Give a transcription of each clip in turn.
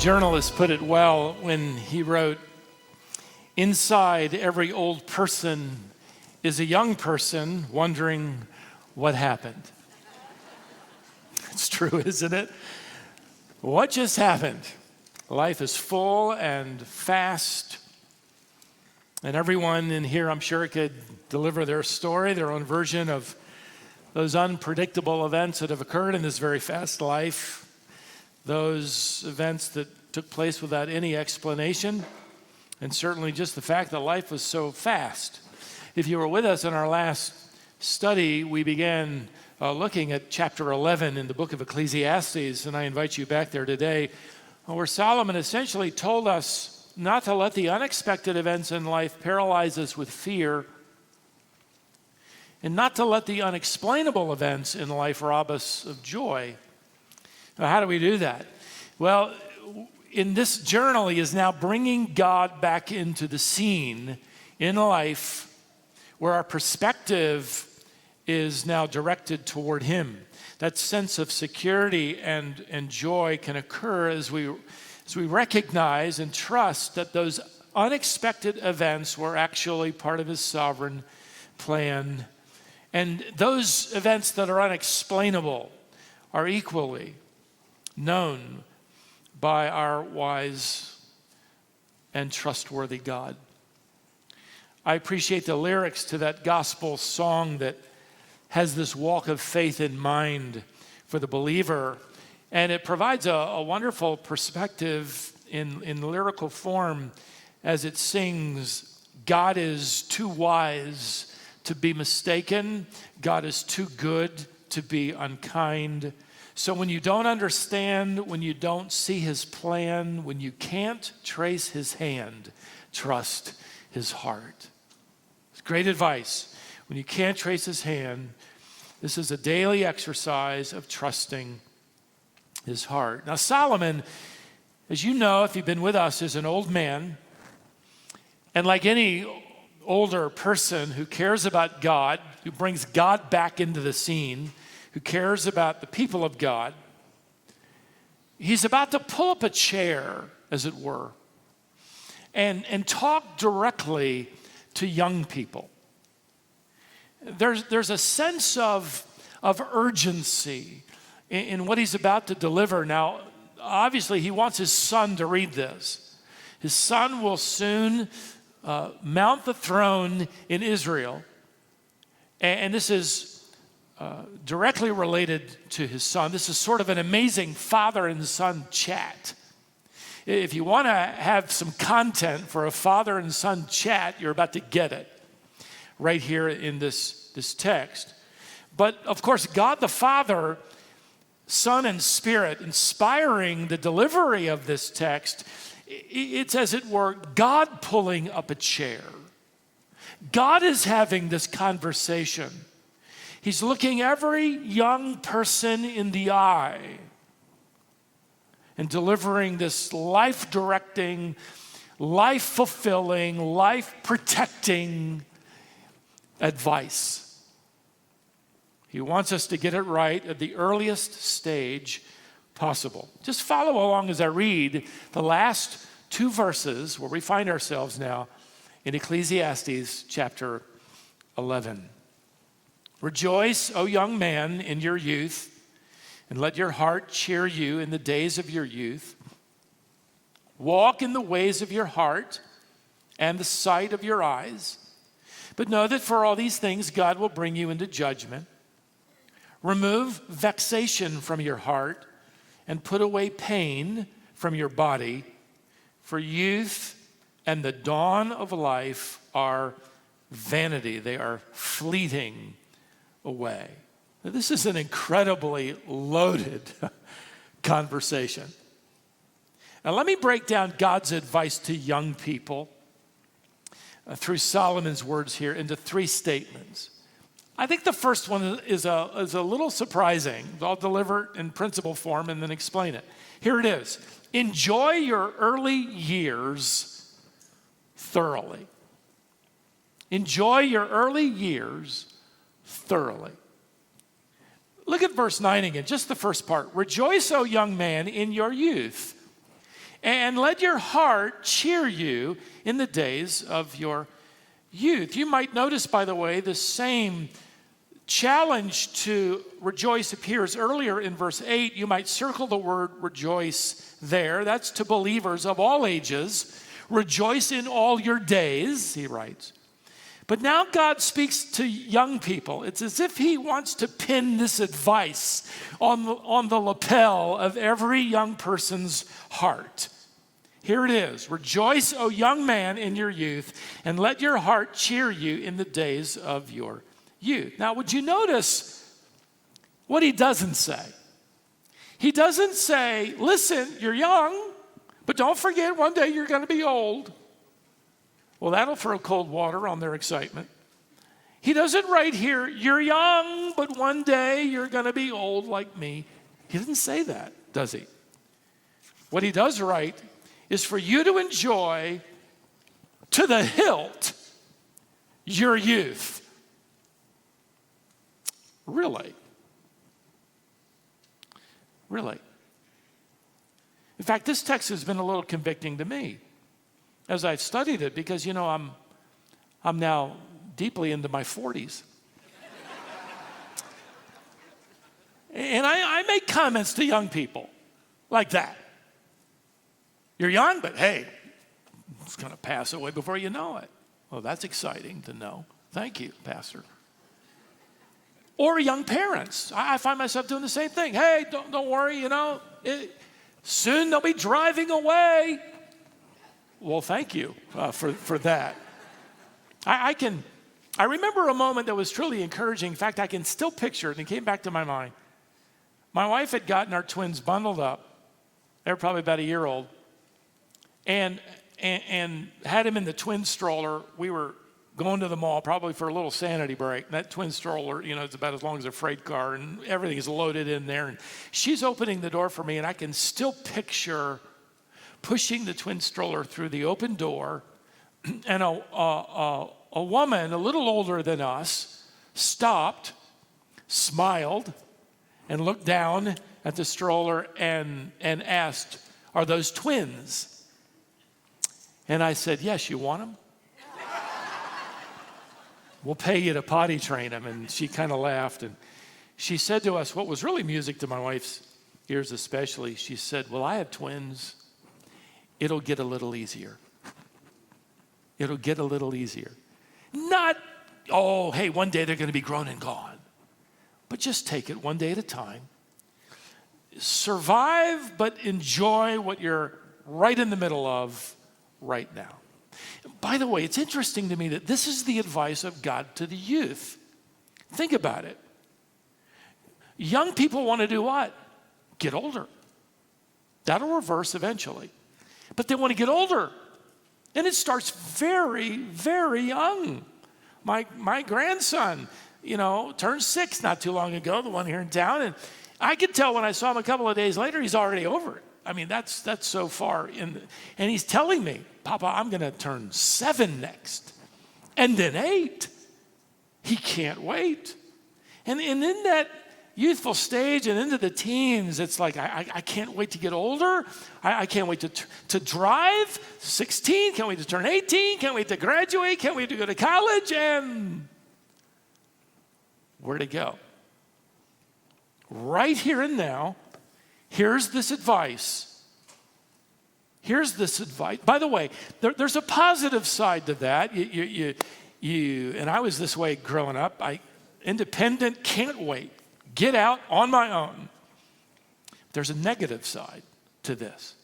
journalist put it well when he wrote, "Inside every old person is a young person wondering what happened." It's true, isn't it? What just happened? Life is full and fast, and everyone in here, I'm sure, could deliver their story, their own version of those unpredictable events that have occurred in this very fast life, those events that took place without any explanation, and certainly just the fact that life was so fast. If you were with us in our last study, we began looking at chapter 11 in the book of Ecclesiastes, and I invite you back there today, where Solomon essentially told us not to let the unexpected events in life paralyze us with fear, and not to let the unexplainable events in life rob us of joy. Now, how do we do that? Well, in this journal, he is now bringing God back into the scene in life where our perspective is now directed toward him. That sense of security and joy can occur as we recognize and trust that those unexpected events were actually part of his sovereign plan. And those events that are unexplainable are equally known by our wise and trustworthy God. I appreciate the lyrics to that gospel song that has this walk of faith in mind for the believer, and it provides a wonderful perspective in lyrical form as it sings, "God is too wise to be mistaken. God is too good to be unkind. So when you don't understand, when you don't see his plan, when you can't trace his hand, trust his heart." It's great advice. When you can't trace his hand, this is a daily exercise of trusting his heart. Now, Solomon, as you know, if you've been with us, is an old man. And like any older person who cares about God, who brings God back into the scene, who cares about the people of God, he's about to pull up a chair, as it were, and talk directly to young people. There's a sense of urgency in what he's about to deliver. Now, obviously, he wants his son to read this. His son will soon mount the throne in Israel, and this is directly related to his son. This is sort of an amazing father and son chat. If you want to have some content for a father and son chat, you're about to get it right here in this text. But of course, God the Father, Son, and Spirit inspiring the delivery of this text, it's as it were God pulling up a chair. God is having this conversation. He's looking every young person in the eye and delivering this life-directing, life-fulfilling, life-protecting advice. He wants us to get it right at the earliest stage possible. Just follow along as I read the last two verses where we find ourselves now in Ecclesiastes chapter 11. "Rejoice, O young man, in your youth, and let your heart cheer you in the days of your youth. Walk in the ways of your heart and the sight of your eyes. But know that for all these things God will bring you into judgment. Remove vexation from your heart and put away pain from your body, for youth and the dawn of life are vanity." They are fleeting away. Now, this is an incredibly loaded conversation. Now, let me break down God's advice to young people through Solomon's words here into three statements. I think the first one is a little surprising. I'll deliver it in principle form and then explain it. Here it is. Enjoy your early years thoroughly. Enjoy your early years thoroughly. Look at verse 9 again, just the first part. "Rejoice, O young man, in your youth, And let your heart cheer you in the days of your youth. You might notice, by the way, the same challenge to rejoice appears earlier in verse 8. You might circle the word rejoice there. That's to believers of all ages. Rejoice in all your days, he writes. But now God speaks to young people. It's as if he wants to pin this advice on the lapel of every young person's heart. Here it is. Rejoice, O young man, in your youth, and let your heart cheer you in the days of your youth. Now, would you notice what he doesn't say? He doesn't say, listen, you're young, but don't forget one day you're going to be old. Well, that'll throw cold water on their excitement. He doesn't write here, you're young, but one day you're going to be old like me. He doesn't say that, does he? What he does write is for you to enjoy to the hilt your youth. Really? Really? In fact, this text has been a little convicting to me as I've studied it because, I'm now deeply into my 40s. And I make comments to young people like that. You're young, but hey, it's going to pass away before you know it. Well, that's exciting to know. Thank you, Pastor. Or young parents. I find myself doing the same thing. Hey, don't worry, soon they'll be driving away. Well, thank you for that. I remember a moment that was truly encouraging. In fact, I can still picture it, and it came back to my mind. My wife had gotten our twins bundled up. They were probably about a year old. And had him in the twin stroller. We were going to the mall probably for a little sanity break. And that twin stroller, it's about as long as a freight car, and everything is loaded in there. And she's opening the door for me, and I can still picture pushing the twin stroller through the open door, and a woman a little older than us stopped, smiled, and looked down at the stroller and asked, "Are those twins?" And I said, "Yes, you want them? We'll pay you to potty train them." And she kind of laughed. And she said to us, what was really music to my wife's ears especially, she said, "Well, I have twins. It'll get a little easier. It'll get a little easier." Not, oh, hey, one day they're going to be grown and gone. But just take it one day at a time. Survive, but enjoy what you're right in the middle of right now. By the way, it's interesting to me that this is the advice of God to the youth. Think about it. Young people want to do what? Get older. That'll reverse eventually. But they want to get older. And it starts very, very young. My grandson, turned 6 not too long ago, the one here in town. And I could tell when I saw him a couple of days later, he's already over it. I mean, that's so far in. And he's telling me, "Papa, I'm going to turn 7 next. And then 8. He can't wait." And in that youthful stage and into the teens, it's like, I can't wait to get older. I can't wait to drive. 16, can't wait to turn 18, can't wait to graduate, can't wait to go to college, and where to go? Right here and now, here's this advice. Here's this advice. By the way, there's a positive side to that. You and I was this way growing up. Independent, can't wait. Get out on my own. There's a negative side to this.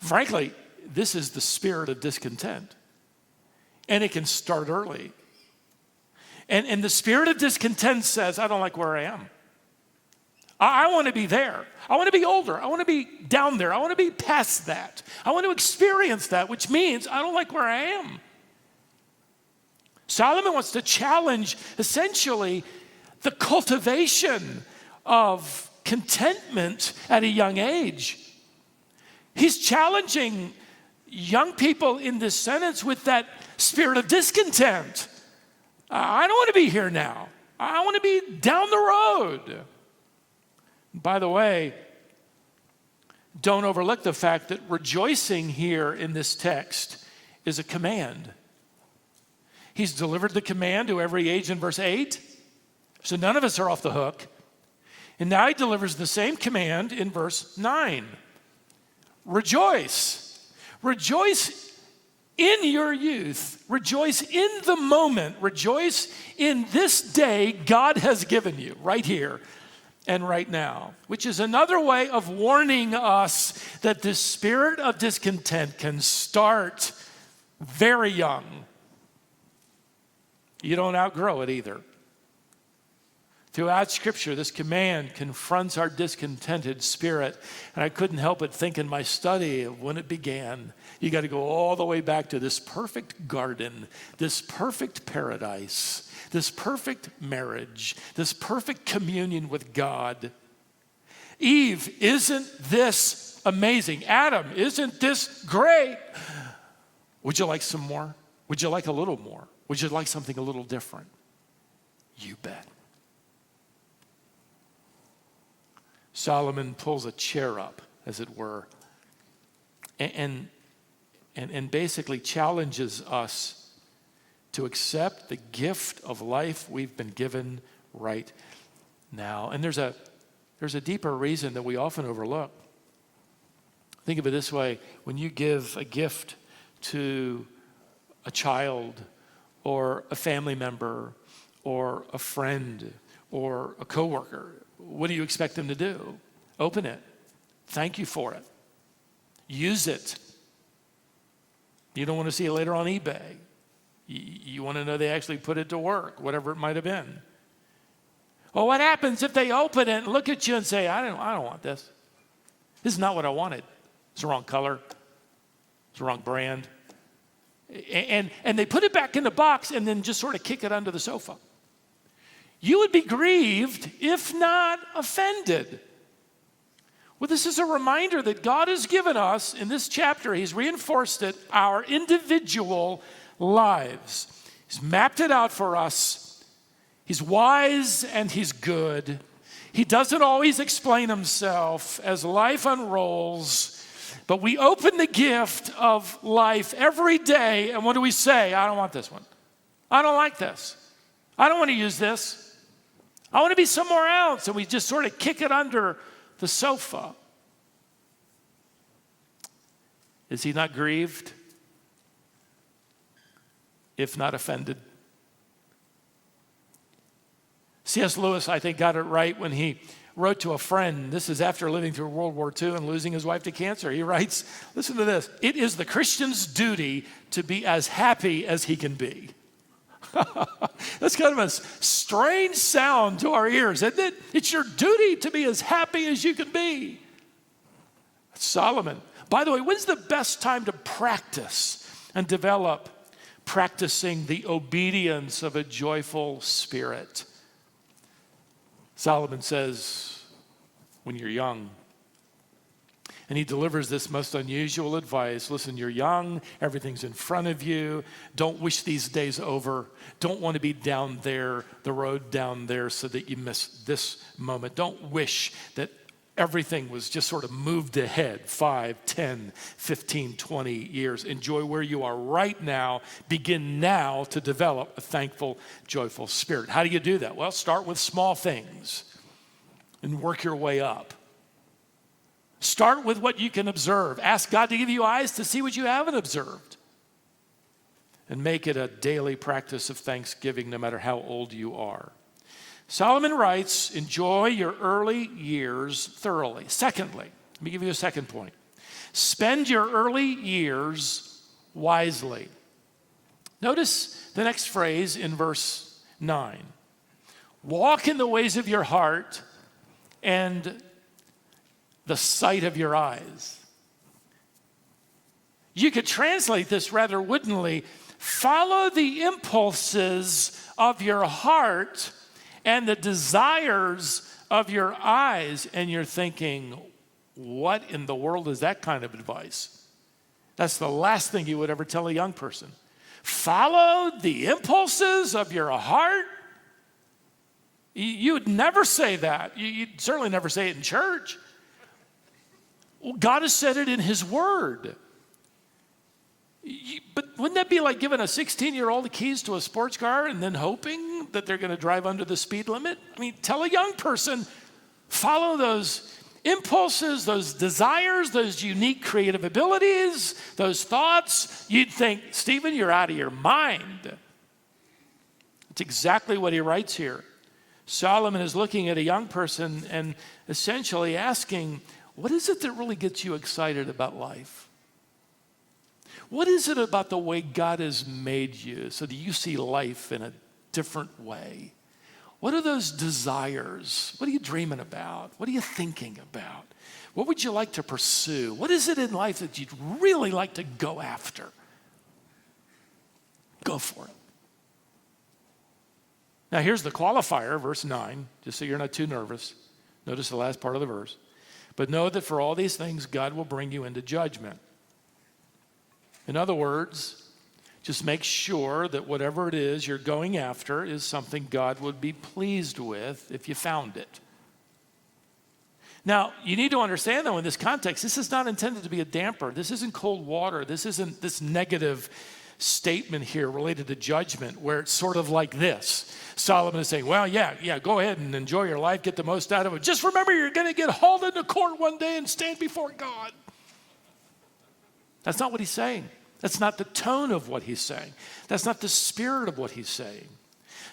Frankly, this is the spirit of discontent. And it can start early. And the spirit of discontent says, I don't like where I am. I want to be there. I want to be older. I want to be down there. I want to be past that. I want to experience that, which means I don't like where I am. Solomon wants to challenge, essentially, the cultivation of contentment at a young age. He's challenging young people in this sentence with that spirit of discontent. I don't want to be here now. I want to be down the road. By the way, don't overlook the fact that rejoicing here in this text is a command. He's delivered the command to every age in verse 8, so none of us are off the hook. And now he delivers the same command in verse 9. Rejoice. Rejoice in your youth. Rejoice in the moment. Rejoice in this day God has given you right here and right now, which is another way of warning us that this spirit of discontent can start very young. You don't outgrow it either. Throughout Scripture, this command confronts our discontented spirit. And I couldn't help but think in my study of when it began. You got to go all the way back to this perfect garden, this perfect paradise, this perfect marriage, this perfect communion with God. Eve, isn't this amazing? Adam, isn't this great? Would you like some more? Would you like a little more? Would you like something a little different? You bet. Solomon pulls a chair up, as it were, and basically challenges us to accept the gift of life we've been given right now. And there's a deeper reason that we often overlook. Think of it this way: when you give a gift to a child or a family member or a friend or a coworker, what do you expect them to do? Open it. Thank you for it. Use it. You don't want to see it later on eBay. You want to know they actually put it to work, whatever it might have been. Well, what happens if they open it and look at you and say, I don't want this. This is not what I wanted. It's the wrong color. It's the wrong brand. And they put it back in the box and then just sort of kick it under the sofa. You would be grieved, if not offended. Well, this is a reminder that God has given us, in this chapter, He's reinforced it, our individual lives. He's mapped it out for us. He's wise and He's good. He doesn't always explain Himself as life unrolls, but we open the gift of life every day, and what do we say? I don't want this one. I don't like this. I don't want to use this. I want to be somewhere else. And we just sort of kick it under the sofa. Is He not grieved, if not offended? C.S. Lewis, I think, got it right when he wrote to a friend. This is after living through World War II and losing his wife to cancer. He writes, listen to this: it is the Christian's duty to be as happy as he can be. That's kind of a strange sound to our ears, isn't it? It's your duty to be as happy as you can be. Solomon. By the way, when's the best time to practice and develop practicing the obedience of a joyful spirit? Solomon says, when you're young. And he delivers this most unusual advice. Listen, you're young, everything's in front of you. Don't wish these days over. Don't want to be down there, the road down there, so that you miss this moment. Don't wish that everything was just sort of moved ahead 5, 10, 15, 20 years. Enjoy where you are right now. Begin now to develop a thankful, joyful spirit. How do you do that? Well, start with small things and work your way up. Start with what you can observe. Ask God to give you eyes to see what you haven't observed. And make it a daily practice of thanksgiving no matter how old you are. Solomon writes, enjoy your early years thoroughly. Secondly, let me give you a second point. Spend your early years wisely. Notice the next phrase in verse 9. Walk in the ways of your heart and the sight of your eyes. You could translate this rather woodenly. Follow the impulses of your heart and the desires of your eyes. And you're thinking, what in the world is that kind of advice? That's the last thing you would ever tell a young person. Follow the impulses of your heart? You would never say that. You'd certainly never say it in church. Well, God has said it in his word. But wouldn't that be like giving a 16-year-old the keys to a sports car and then hoping that they're going to drive under the speed limit? I mean, tell a young person, follow those impulses, those desires, those unique creative abilities, those thoughts. You'd think, Stephen, you're out of your mind. It's exactly what he writes here. Solomon is looking at a young person and essentially asking, what is it that really gets you excited about life? What is it about the way God has made you so that you see life in a different way? What are those desires? What are you dreaming about? What are you thinking about? What would you like to pursue? What is it in life that you'd really like to go after? Go for it. Now here's the qualifier, verse 9, just so you're not too nervous. Notice the last part of the verse. But know that for all these things, God will bring you into judgment. In other words, just make sure that whatever it is you're going after is something God would be pleased with if you found it. Now, you need to understand, though, in this context, this is not intended to be a damper. This isn't cold water. This isn't this negative statement here related to judgment where it's sort of like this. Solomon is saying, well, yeah, go ahead and enjoy your life, get the most out of it. Just remember you're going to get hauled into court one day and stand before God. That's not what he's saying. That's not the tone of what he's saying. That's not the spirit of what he's saying.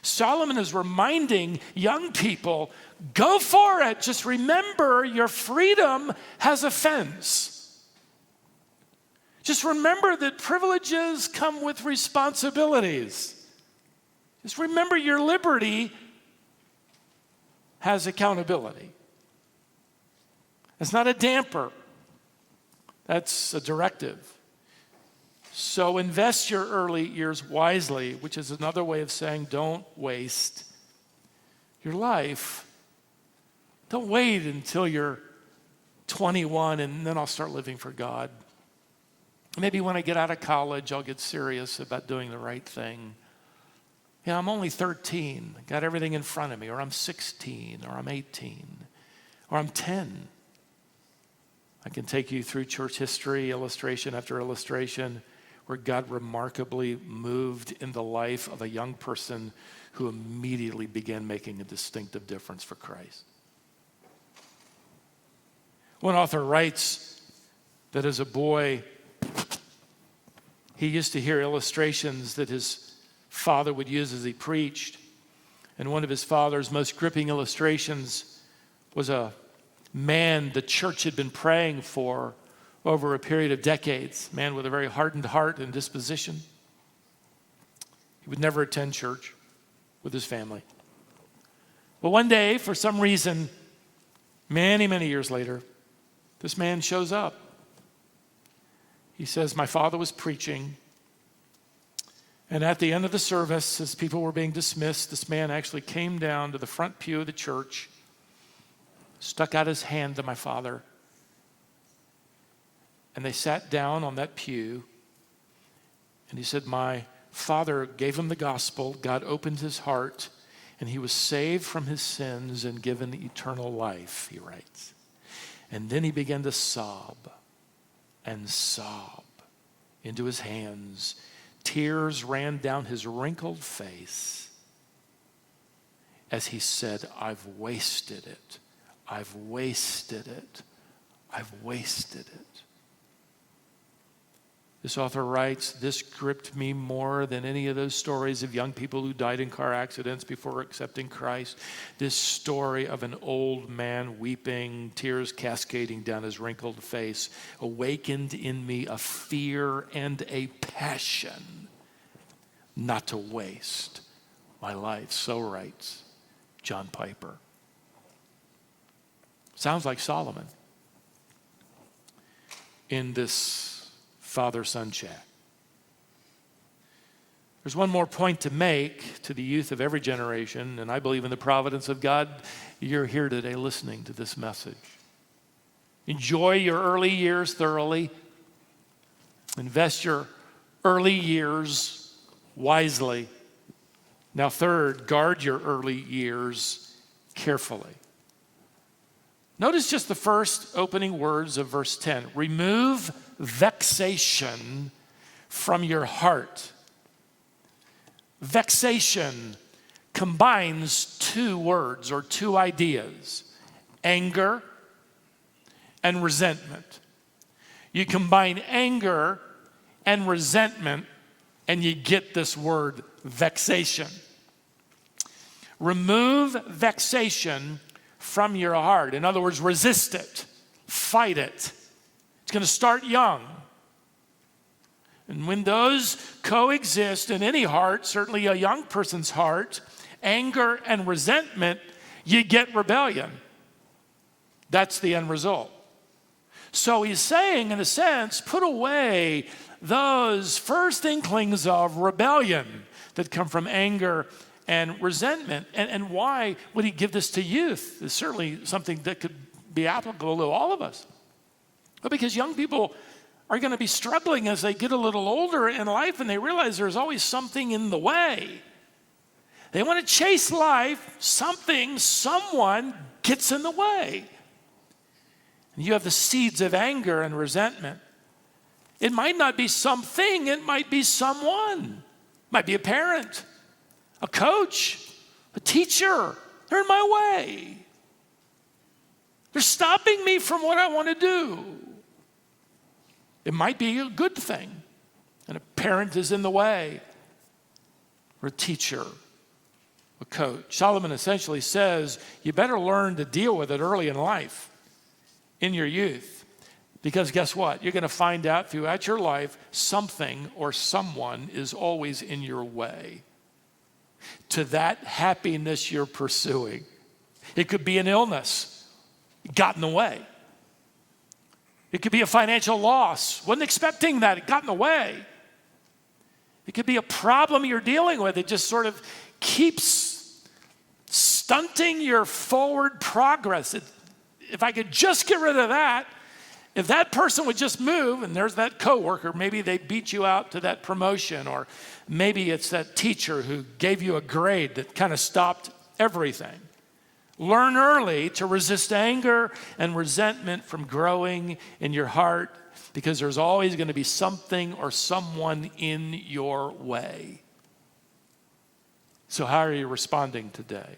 Solomon is reminding young people, go for it. Just remember your freedom has a fence. Just remember that privileges come with responsibilities. Just remember your liberty has accountability. It's not a damper. That's a directive. So invest your early years wisely, which is another way of saying don't waste your life. Don't wait until you're 21 and then I'll start living for God. Maybe when I get out of college, I'll get serious about doing the right thing. Yeah, I'm only 13, got everything in front of me, or I'm 16, or I'm 18, or I'm 10. I can take you through church history, illustration after illustration, where God remarkably moved in the life of a young person who immediately began making a distinctive difference for Christ. One author writes that as a boy, he used to hear illustrations that his father would use as he preached. And one of his father's most gripping illustrations was a man the church had been praying for over a period of decades, a man with a very hardened heart and disposition. He would never attend church with his family. But one day, for some reason, many, many years later, this man shows up. He says, my father was preaching, and at the end of the service, as people were being dismissed, this man actually came down to the front pew of the church, stuck out his hand to my father, and they sat down on that pew, and he said, my father gave him the gospel, God opened his heart, and he was saved from his sins and given eternal life, he writes. And then he began to sob and sob into his hands. Tears ran down his wrinkled face as he said, I've wasted it. I've wasted it. I've wasted it. This author writes, this gripped me more than any of those stories of young people who died in car accidents before accepting Christ. This story of an old man weeping, tears cascading down his wrinkled face, awakened in me a fear and a passion not to waste my life. So writes John Piper. Sounds like Solomon in this father-son chat. There's one more point to make to the youth of every generation, and I believe in the providence of God. You're here today listening to this message. Enjoy your early years thoroughly. Invest your early years wisely. Now third, guard your early years carefully. Notice just the first opening words of verse 10. Remove vexation from your heart. Vexation combines two words or two ideas, anger and resentment. You combine anger and resentment and you get this word vexation. Remove vexation from your heart. In other words, resist it, fight it. It's going to start young. And when those coexist in any heart, certainly a young person's heart, anger and resentment, you get rebellion. That's the end result. So he's saying, in a sense, put away those first inklings of rebellion that come from anger and resentment. And why would he give this to youth? It's certainly something that could be applicable to all of us. But because young people are going to be struggling as they get a little older in life and they realize there's always something in the way. They want to chase life, someone gets in the way. And you have the seeds of anger and resentment. It might not be something, it might be someone. It might be a parent, a coach, a teacher. They're in my way. They're stopping me from what I want to do. It might be a good thing, and a parent is in the way, or a teacher, a coach. Solomon essentially says, you better learn to deal with it early in life, in your youth. Because guess what? You're going to find out throughout your life something or someone is always in your way to that happiness you're pursuing. It could be an illness, got in the way. It could be a financial loss. Wasn't expecting that. It got in the way. It could be a problem you're dealing with. It just sort of keeps stunting your forward progress. If I could just get rid of that, if that person would just move, and there's that coworker, maybe they beat you out to that promotion, or maybe it's that teacher who gave you a grade that kind of stopped everything. Learn early to resist anger and resentment from growing in your heart, because there's always going to be something or someone in your way. So how are you responding today?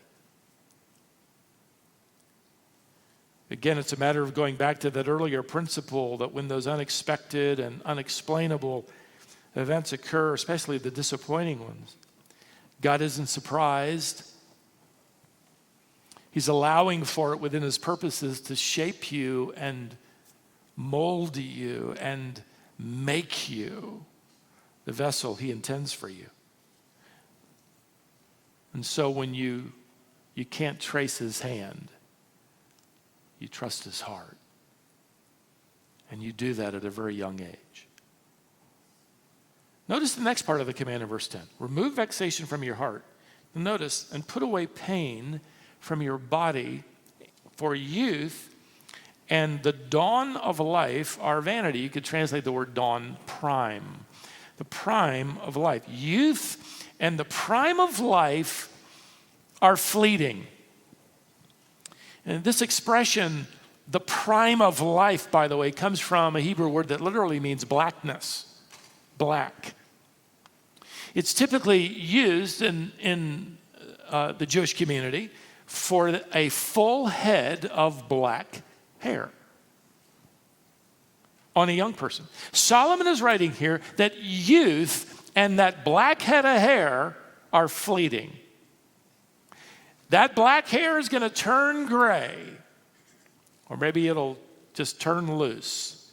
Again, it's a matter of going back to that earlier principle that when those unexpected and unexplainable events occur, especially the disappointing ones, God isn't surprised. He's allowing for it within his purposes to shape you and mold you and make you the vessel he intends for you. And so when you can't trace his hand, you trust his heart. And you do that at a very young age. Notice the next part of the command in verse 10. Remove vexation from your heart. And notice, and put away pain from your body, for youth and the dawn of life are vanity. You could translate the word dawn, prime. The prime of life. Youth and the prime of life are fleeting. And this expression, the prime of life, by the way, comes from a Hebrew word that literally means blackness, black. It's typically used in the Jewish community for a full head of black hair on a young person. Solomon is writing here that youth and that black head of hair are fleeting. That black hair is going to turn gray, or maybe it'll just turn loose.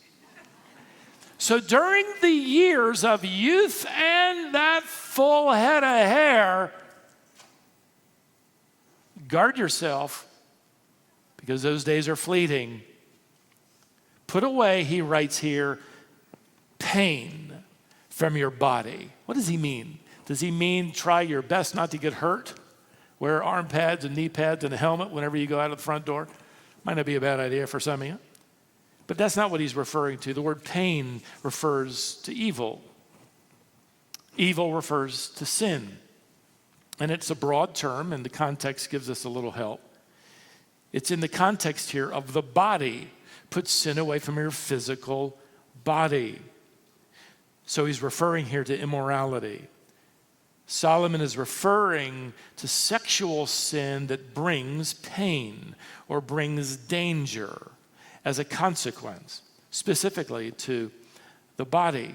So during the years of youth and that full head of hair, guard yourself, because those days are fleeting. Put away, he writes here, pain from your body. What does he mean? Does he mean try your best not to get hurt? Wear arm pads and knee pads and a helmet whenever you go out of the front door? Might not be a bad idea for some of you. But that's not what he's referring to. The word pain refers to evil. Evil refers to sin. And it's a broad term, and the context gives us a little help. It's in the context here of the body. Put sin away from your physical body. So he's referring here to immorality. Solomon is referring to sexual sin that brings pain or brings danger as a consequence, specifically to the body.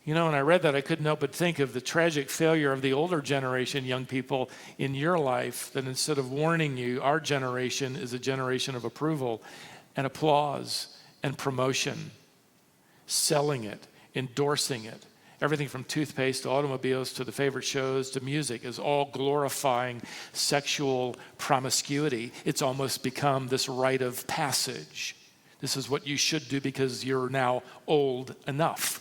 You know, when I read that, I couldn't help but think of the tragic failure of the older generation, young people, in your life, that instead of warning you, our generation is a generation of approval and applause and promotion, selling it, endorsing it. Everything from toothpaste to automobiles to the favorite shows to music is all glorifying sexual promiscuity. It's almost become this rite of passage. This is what you should do because you're now old enough.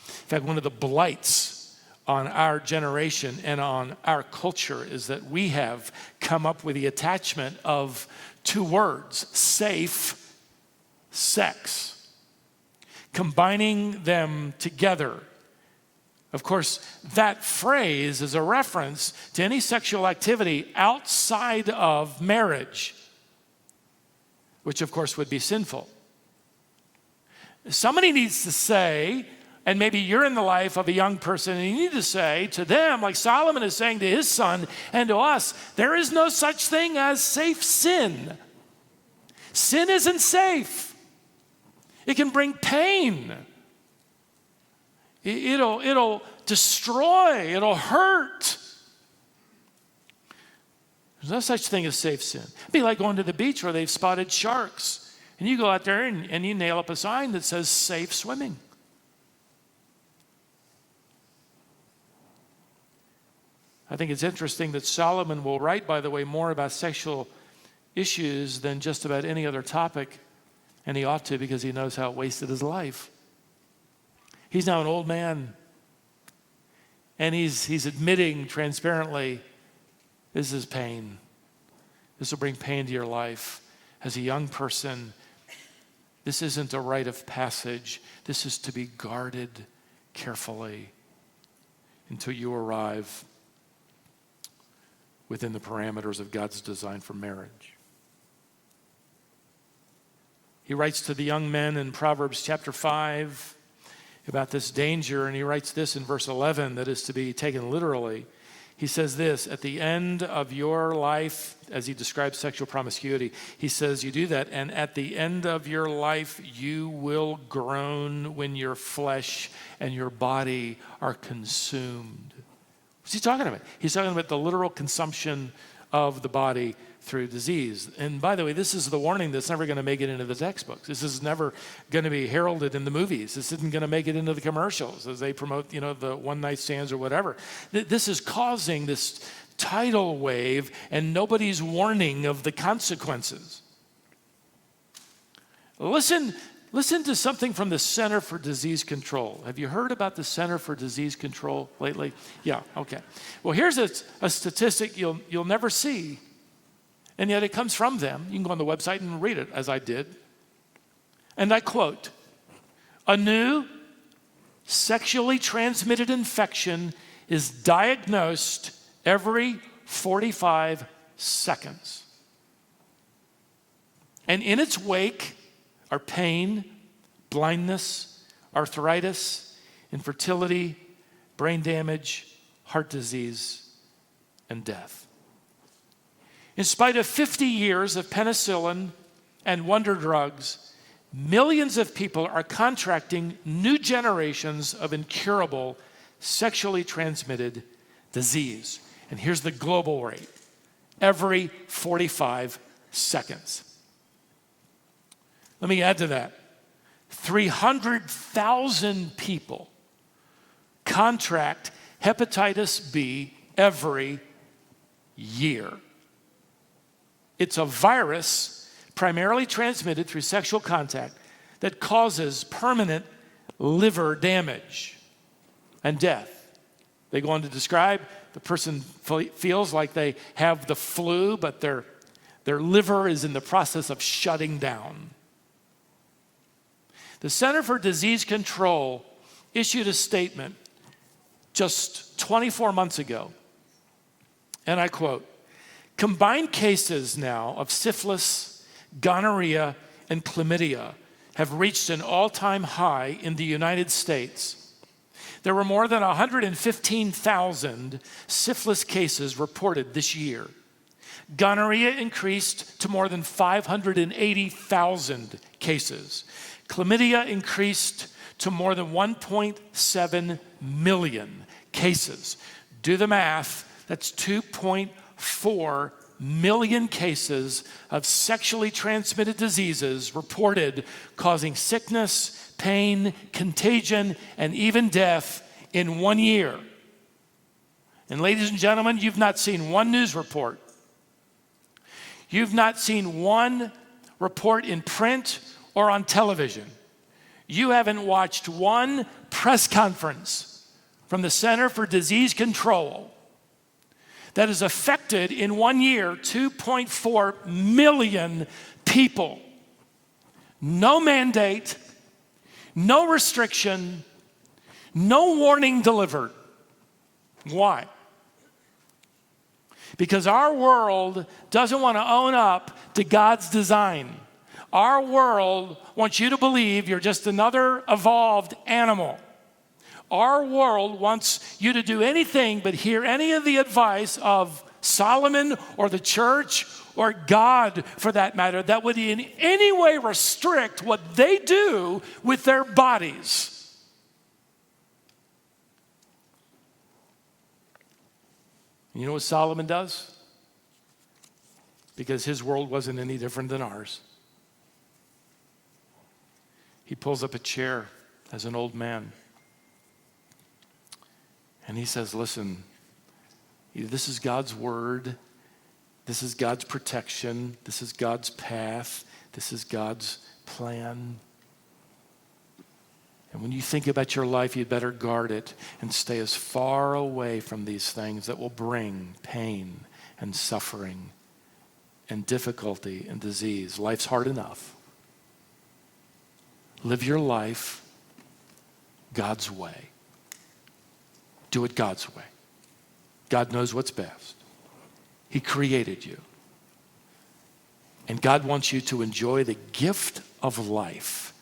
In fact, one of the blights on our generation and on our culture is that we have come up with the attachment of two words: safe, sex. Combining them together. Of course, that phrase is a reference to any sexual activity outside of marriage, which of course would be sinful. Somebody needs to say, and maybe you're in the life of a young person, and you need to say to them, like Solomon is saying to his son and to us, there is no such thing as safe sin. Sin isn't safe. It can bring pain. It'll destroy. It'll hurt. There's no such thing as safe sin. It'd be like going to the beach where they've spotted sharks, and you go out there and you nail up a sign that says safe swimming. I think it's interesting that Solomon will write, by the way, more about sexual issues than just about any other topic, and he ought to, because he knows how it wasted his life. He's now an old man, and he's admitting transparently, this is pain. This will bring pain to your life. As a young person, this isn't a rite of passage. This is to be guarded carefully until you arrive within the parameters of God's design for marriage. He writes to the young men in Proverbs chapter 5 about this danger, and he writes this in verse 11 that is to be taken literally. He says this, at the end of your life, as he describes sexual promiscuity, he says, you do that, and at the end of your life, you will groan when your flesh and your body are consumed. What's he talking about? He's talking about the literal consumption of the body through disease. And by the way, this is the warning that's never going to make it into the textbooks. This is never going to be heralded in the movies. This isn't going to make it into the commercials as they promote, the one-night stands or whatever. This is causing this tidal wave, and nobody's warning of the consequences. Listen to something from the Center for Disease Control. Have you heard about the Center for Disease Control lately? Yeah, okay. Well, here's a statistic you'll never see, and yet it comes from them. You can go on the website and read it, as I did. And I quote, a new sexually transmitted infection is diagnosed every 45 seconds. And in its wake are pain, blindness, arthritis, infertility, brain damage, heart disease, and death. In spite of 50 years of penicillin and wonder drugs, millions of people are contracting new generations of incurable sexually transmitted disease. And here's the global rate, every 45 seconds. Let me add to that. 300,000 people contract hepatitis B every year. It's a virus primarily transmitted through sexual contact that causes permanent liver damage and death. They go on to describe the person feels like they have the flu, but their liver is in the process of shutting down. The Center for Disease Control issued a statement just 24 months ago, and I quote, Combined cases now of syphilis, gonorrhea, and chlamydia have reached an all-time high in the United States. There were more than 115,000 syphilis cases reported this year. Gonorrhea increased to more than 580,000 cases. Chlamydia increased to more than 1.7 million cases. Do the math, that's 2.4 million cases of sexually transmitted diseases reported causing sickness, pain, contagion, and even death in 1 year. And ladies and gentlemen, you've not seen one news report. You've not seen one report in print or on television. You haven't watched one press conference from the Center for Disease Control that has affected in 1 year 2.4 million people. No mandate, no restriction, no warning delivered. Why? Because our world doesn't want to own up to God's design. Our world wants you to believe you're just another evolved animal. Our world wants you to do anything but hear any of the advice of Solomon or the church or God, for that matter, that would in any way restrict what they do with their bodies. You know what Solomon does? Because his world wasn't any different than ours. He pulls up a chair as an old man. And he says, listen, this is God's word. This is God's protection. This is God's path. This is God's plan. And when you think about your life, you'd better guard it and stay as far away from these things that will bring pain and suffering and difficulty and disease. Life's hard enough. Live your life God's way. Do it God's way. God knows what's best. He created you. And God wants you to enjoy the gift of life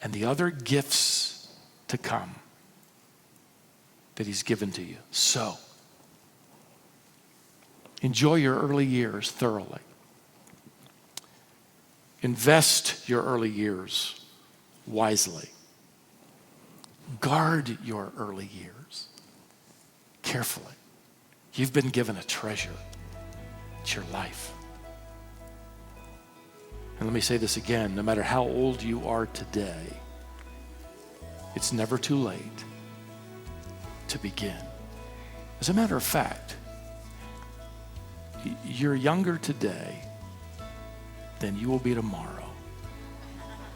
and the other gifts to come that He's given to you. So, enjoy your early years thoroughly. Invest your early years wisely. Guard your early years carefully. You've been given a treasure. It's your life. And let me say this again, no matter how old you are today, it's never too late to begin. As a matter of fact, you're younger today than you will be tomorrow.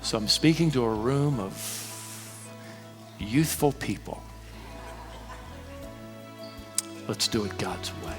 So I'm speaking to a room of youthful people. Let's do it God's way.